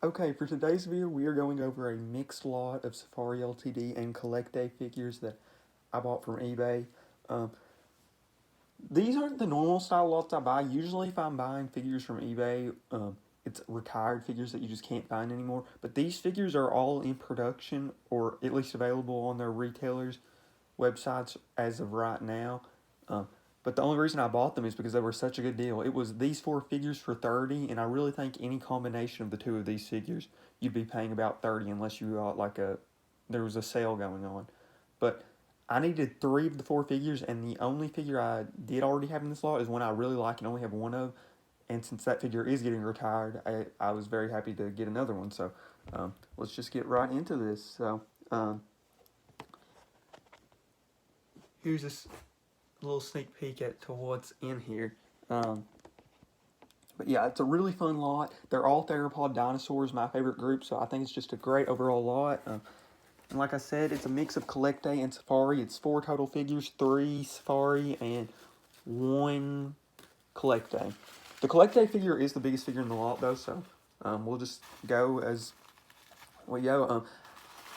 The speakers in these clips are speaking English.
Okay, for today's video, we are going over a mixed lot of Safari Ltd and CollectA figures that I bought from eBay. Um, these aren't the normal style lots I buy. Usually if I'm buying figures from eBay, it's retired figures that you just can't find anymore. But these figures are all in production, or at least available on their retailers' websites as of right now. Um, but the only reason I bought them is because they were such a good deal. It was these 4 figures for $30, and I really think any combination of the two of these figures, you'd be paying about $30 unless you got there was a sale going on. But I needed 3 of the 4 figures, and the only figure I did already have in this lot is one I really like and only have one of. And since that figure is getting retired, I was very happy to get another one. So let's just get right into this. So here's this little sneak peek to what's in here. But yeah, it's a really fun lot. They're all Theropod dinosaurs, my favorite group, so I think it's just a great overall lot. And like I said, it's a mix of CollectA and Safari. It's 4 total figures, 3 Safari and 1 CollectA. The CollectA figure is the biggest figure in the lot, though, so we'll just go as we go.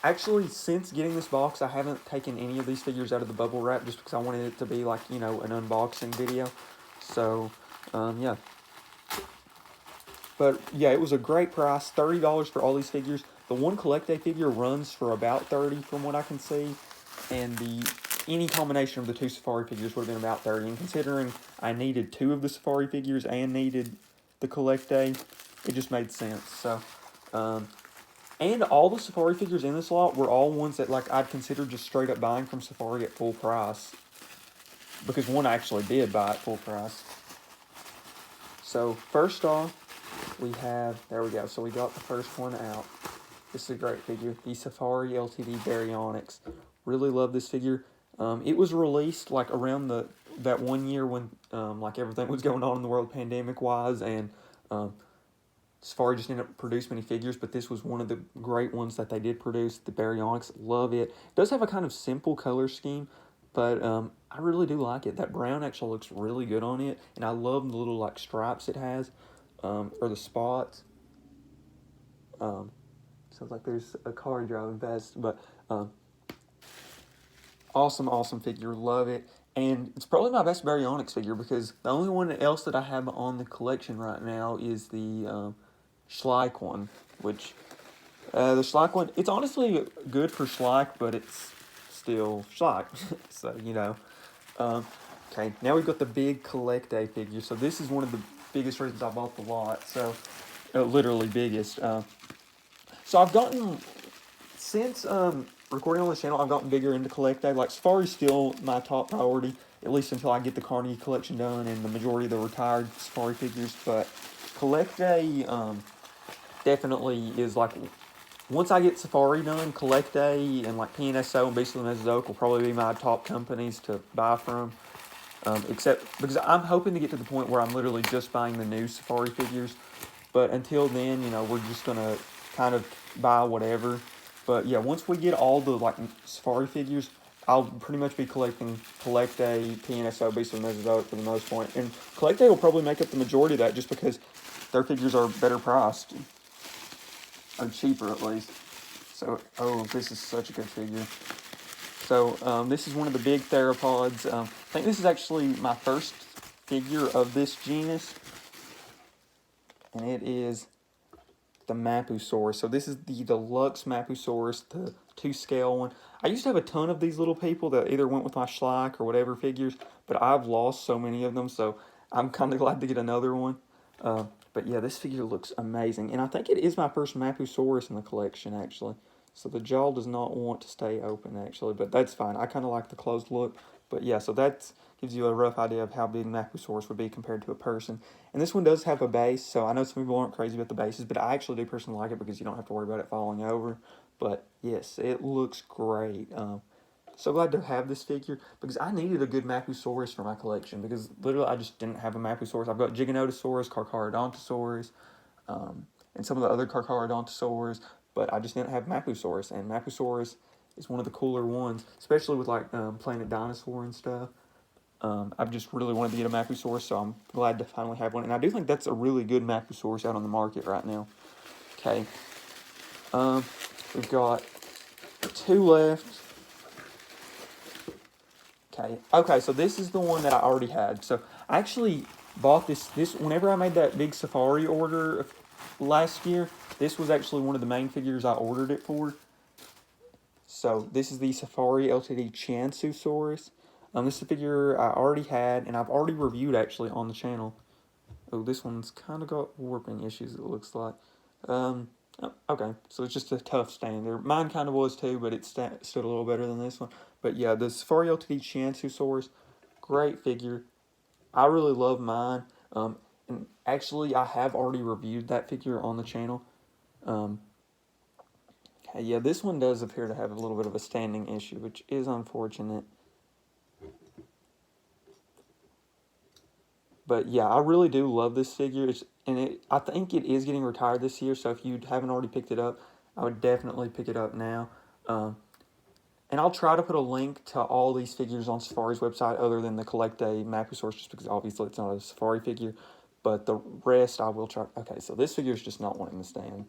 Actually, since getting this box, I haven't taken any of these figures out of the bubble wrap just because I wanted it to be like, an unboxing video. So, yeah. But, yeah, it was a great price, $30 for all these figures. The one CollectA figure runs for about $30 from what I can see. And any combination of the 2 Safari figures would have been about $30. And considering I needed 2 of the Safari figures and needed the CollectA, it just made sense. So, and all the Safari figures in this lot were all ones that I'd consider just straight up buying from Safari at full price. Because one I actually did buy at full price. So first off, we have, there we go, so we got the first one out. This is a great figure, the Safari Ltd Baryonyx. Really love this figure. It was released around that one year when everything was going on in the world pandemic-wise, and Safari just didn't produce many figures, but this was one of the great ones that they did produce, the Baryonyx. Love it. It does have a kind of simple color scheme, but I really do like it. That brown actually looks really good on it, and I love the little stripes it has, or the spots. Sounds like there's a car driving past, but awesome figure. Love it. And it's probably my best Baryonyx figure because the only one else that I have on the collection right now is the Schleich one, which the Schleich one, it's honestly good for Schleich, but it's still Schleich. So, okay, now we've got the big CollectA figure. So this is one of the biggest reasons I bought the lot. So, literally biggest. So I've gotten, since recording on this channel, I've gotten bigger into CollectA. Safari's still my top priority, at least until I get the Carnegie collection done and the majority of the retired Safari figures. But CollectA definitely is once I get Safari done, CollectA and PNSO and Beast of the Mesozoic will probably be my top companies to buy from. Except because I'm hoping to get to the point where I'm literally just buying the new Safari figures. But until then, we're just going to kind of buy whatever. But yeah, once we get all the Safari figures, I'll pretty much be collecting CollectA, PNSO, Beast of the Mesozoic for the most point. And CollectA will probably make up the majority of that just because their figures are better priced. Or cheaper at least. So, this is such a good figure. So, this is one of the big Theropods. I think this is actually my first figure of this genus. And it is the Mapusaurus. So this is the Deluxe Mapusaurus, the 2-scale one. I used to have a ton of these little people that either went with my Schleich or whatever figures, but I've lost so many of them, so I'm kind of glad to get another one. But yeah, this figure looks amazing. And I think it is my first Mapusaurus in the collection, actually. So the jaw does not want to stay open, actually, but that's fine. I kind of like the closed look. But yeah, so that gives you a rough idea of how big Mapusaurus would be compared to a person. And this one does have a base, so I know some people aren't crazy about the bases, but I actually do personally like it because you don't have to worry about it falling over. But yes, it looks great. So glad to have this figure because I needed a good Mapusaurus for my collection because literally I just didn't have a Mapusaurus. I've got Qianzhousaurus, Carcharodontosaurus, and some of the other Carcharodontosaurs, but I just didn't have Mapusaurus. And Mapusaurus is one of the cooler ones, especially with Planet Dinosaur and stuff. I've just really wanted to get a Mapusaurus, so I'm glad to finally have one. And I do think that's a really good Mapusaurus out on the market right now. Okay. We've got 2 left. Okay, so this is the one that I already had. So I actually bought this whenever I made that big safari order last year. This was actually one of the main figures I ordered it for. So this is the Safari Ltd Qianzhousaurus. This is a figure I already had, and I've already reviewed actually on the channel. Oh, this one's kind of got warping issues, it looks like. Okay, so it's just a tough stand there. Mine kind of was too, but it stood a little better than this one. But yeah, the Safari Ltd Qianzhousaurus, great figure. I really love mine. And actually, I have already reviewed that figure on the channel. Yeah, this one does appear to have a little bit of a standing issue, which is unfortunate. But yeah, I really do love this figure, I think it is getting retired this year, so if you haven't already picked it up, I would definitely pick it up now. And I'll try to put a link to all these figures on Safari's website other than the CollectA Mapusaurus, just because obviously it's not a Safari figure, but the rest I will try. Okay, so this figure is just not wanting to stand.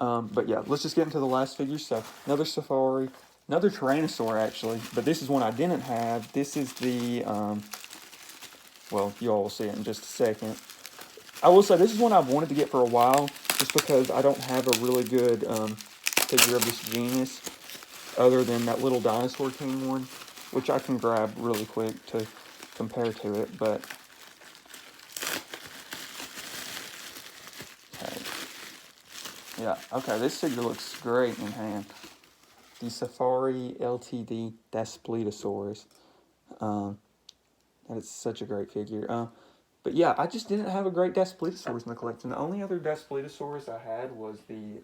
But yeah, let's just get into the last figure. So another Safari, another Tyrannosaur actually, but this is one I didn't have. This is the, well, you all will see it in just a second. I will say this is one I've wanted to get for a while, just because I don't have a really good figure of this genus, other than that little Dinosaur King one, which I can grab really quick to compare to it, but... Yeah, okay, this figure looks great in hand. The Safari Ltd Daspletosaurus. That is such a great figure. But yeah, I just didn't have a great Daspletosaurus in the collection. The only other Daspletosaurus I had was the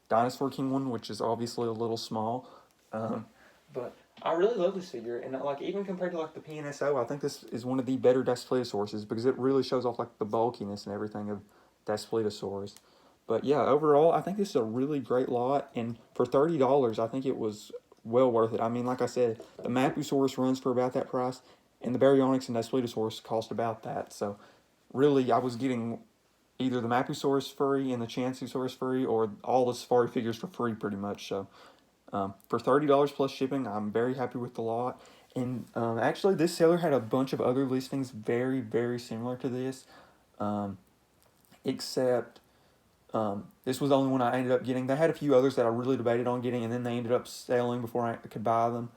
Dinosaur King one, which is obviously a little small. But I really love this figure, and like even compared to like the PNSO, I think this is one of the better Daspletosaurus because it really shows off like the bulkiness and everything of Daspletosaurus. But yeah, overall, I think this is a really great lot, and for $30, I think it was well worth it. I mean, like I said, the Mapusaurus runs for about that price, and the Baryonyx and Daspletosaurus cost about that. So really, I was getting either the Mapusaurus free and the Qianzhousaurus free, or all the Safari figures for free pretty much. So for $30 plus shipping, I'm very happy with the lot. And actually, this seller had a bunch of other listings very, very similar to this, except... this was the only one I ended up getting. They had a few others that I really debated on getting, and then they ended up selling before I could buy them.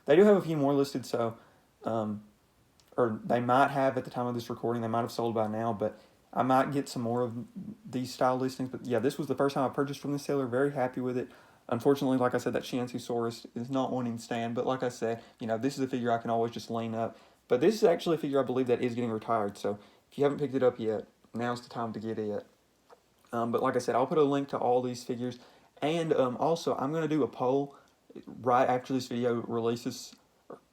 They do have a few more listed, so, or they might have at the time of this recording. They might have sold by now, but I might get some more of these style listings. But yeah, this was the first time I purchased from this seller. Very happy with it. Unfortunately, like I said, that Qianzhousaurus is not wanting to stand. But like I said, you know, this is a figure I can always just lean up. But this is actually a figure I believe that is getting retired. So if you haven't picked it up yet, now's the time to get it. But like I said, I'll put a link to all these figures. And also, I'm going to do a poll right after this video releases.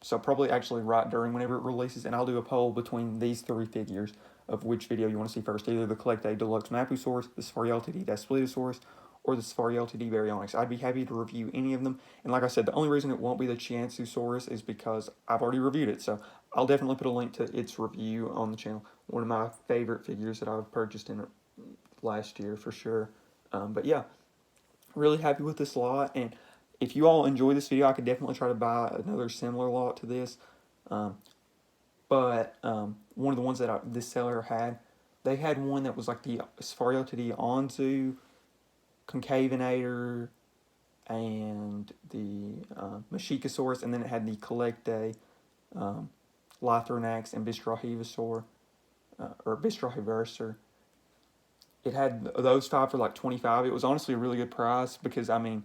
So probably actually right during whenever it releases. And I'll do a poll between these 3 figures of which video you want to see first. Either the CollectA Deluxe Mapusaurus, the Safari Ltd Daspletosaurus, or the Safari Ltd Baryonyx. I'd be happy to review any of them. And like I said, the only reason it won't be the Qianzhousaurus is because I've already reviewed it. So I'll definitely put a link to its review on the channel. One of my favorite figures that I've purchased in last year for sure. But yeah, really happy with this lot, and if you all enjoy this video, I could definitely try to buy another similar lot to this. But one of the ones that this seller had, they had one that was like the Safari Ltd Qianzhou, Concavinator, and the Mapusaurus, and then it had the CollectA Lithronax and Bistrohevosaur, or Bistrohevosaur. It had those 5 for like $25. It was honestly a really good price because, I mean,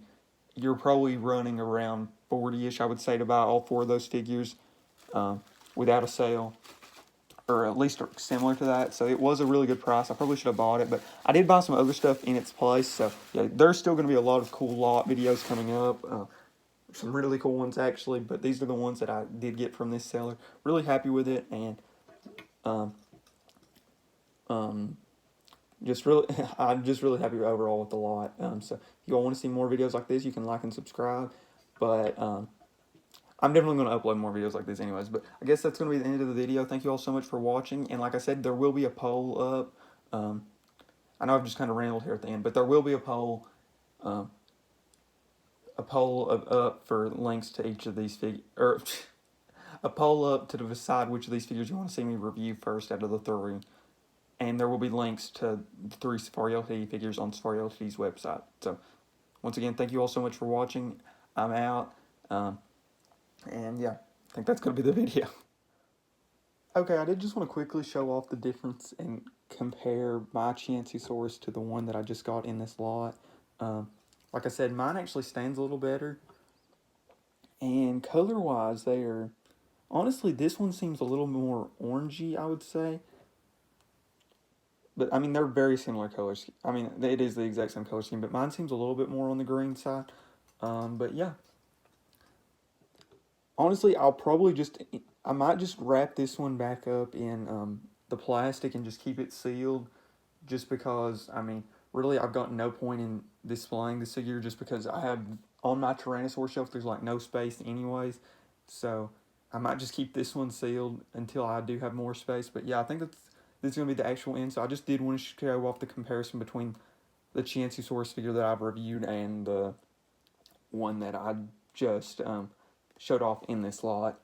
you're probably running around $40-ish, I would say, to buy all 4 of those figures without a sale, or at least similar to that. So it was a really good price. I probably should have bought it, but I did buy some other stuff in its place. So yeah, there's still going to be a lot of cool lot videos coming up. Some really cool ones, actually, but these are the ones that I did get from this seller. Really happy with it, and I'm just really happy overall with the lot. So if you all want to see more videos like this, you can like and subscribe. But I'm definitely going to upload more videos like this anyways. But I guess that's going to be the end of the video. Thank you all so much for watching. And like I said, there will be a poll up I know I've just kind of rambled here at the end, but there will be a poll up for links to each of these figures, or a poll up to decide which of these figures you want to see me review first out of the three. And there will be links to the 3 Safari Ltd figures on Safari Ltd's website. So, once again, thank you all so much for watching. I'm out. And yeah, I think that's going to be the video. Okay, I did just want to quickly show off the difference and compare my Qianzhousaurus to the one that I just got in this lot. Like I said, mine actually stands a little better. And color-wise, they are... Honestly, this one seems a little more orangey, I would say. But, I mean, they're very similar colors. I mean, it is the exact same color scheme, but mine seems a little bit more on the green side. But, yeah. Honestly, I might just wrap this one back up in the plastic and just keep it sealed. Just because, I mean, really, I've got no point in displaying this figure just because I have, on my Tyrannosaur shelf, there's like no space anyways. So, I might just keep this one sealed until I do have more space. But, yeah, I think this is going to be the actual end. So, I just did want to show off the comparison between the Qianzhousaurus figure that I've reviewed and the one that I just showed off in this lot.